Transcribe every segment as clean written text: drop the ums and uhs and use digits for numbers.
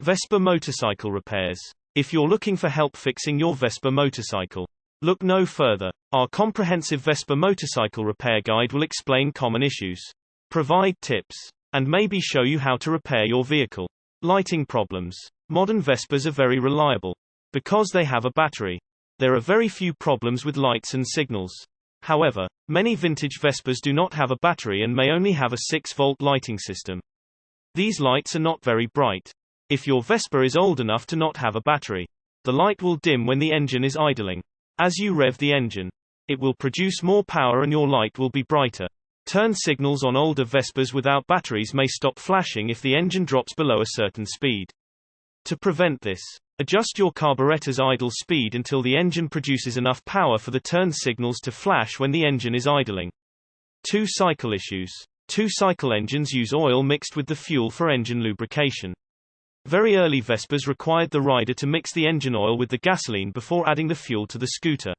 Vespa Motorcycle repairs. If you're looking for help fixing your Vespa motorcycle, look no further. Our comprehensive Vespa motorcycle repair guide will explain common issues, provide tips, and maybe show you how to repair your vehicle. Lighting problems. Modern Vespas are very reliable because they have a battery. There are very few problems with lights and signals. However, many vintage Vespas do not have a battery and may only have a 6-volt lighting system. These lights are not very bright. If your Vespa is old enough to not have a battery, the light will dim when the engine is idling. As you rev the engine, it will produce more power and your light will be brighter. Turn signals on older Vespas without batteries may stop flashing if the engine drops below a certain speed. To prevent this, adjust your carburetor's idle speed until the engine produces enough power for the turn signals to flash when the engine is idling. 2-cycle issues. 2-cycle engines use oil mixed with the fuel for engine lubrication. Very early Vespas required the rider to mix the engine oil with the gasoline before adding the fuel to the scooter.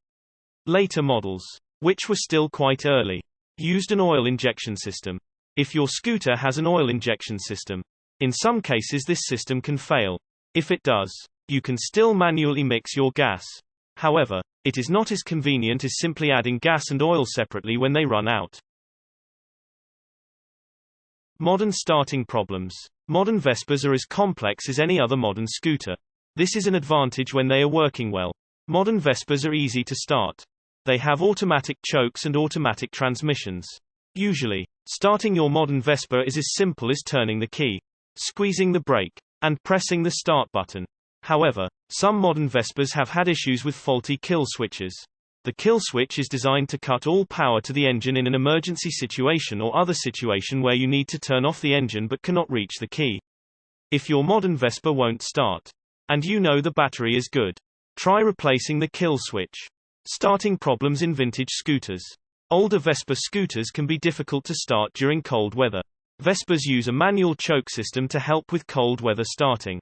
Later models, which were still quite early, used an oil injection system. If your scooter has an oil injection system, in some cases this system can fail. If it does, you can still manually mix your gas. However, it is not as convenient as simply adding gas and oil separately when they run out. Modern starting problems. Modern Vespas are as complex as any other modern scooter. This is an advantage when they are working well. Modern Vespas are easy to start. They have automatic chokes and automatic transmissions. Usually, starting your modern Vespa is as simple as turning the key, squeezing the brake, and pressing the start button. However, some modern Vespas have had issues with faulty kill switches. The kill switch is designed to cut all power to the engine in an emergency situation or other situation where you need to turn off the engine but cannot reach the key. If your modern Vespa won't start, and you know the battery is good, try replacing the kill switch. Starting problems in vintage scooters. Older Vespa scooters can be difficult to start during cold weather. Vespas use a manual choke system to help with cold weather starting.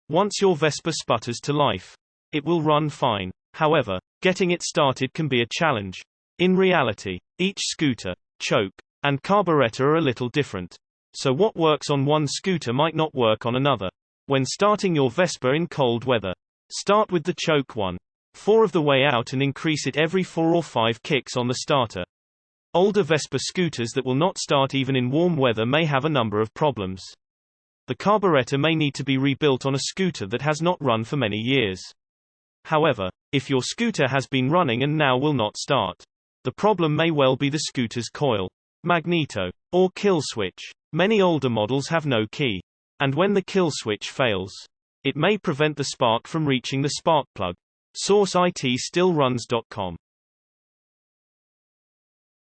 Once your Vespa sputters to life, it will run fine. However, getting it started can be a challenge. In reality, each scooter, choke, and carburetor are a little different. So what works on one scooter might not work on another. When starting your Vespa in cold weather, start with the choke 1/4 of the way out and increase it every 4 or 5 kicks on the starter. Older Vespa scooters that will not start even in warm weather may have a number of problems. The carburetor may need to be rebuilt on a scooter that has not run for many years. However, if your scooter has been running and now will not start, the problem may well be the scooter's coil, magneto, or kill switch. Many older models have no key, and when the kill switch fails, it may prevent the spark from reaching the spark plug. Source: itstillruns.com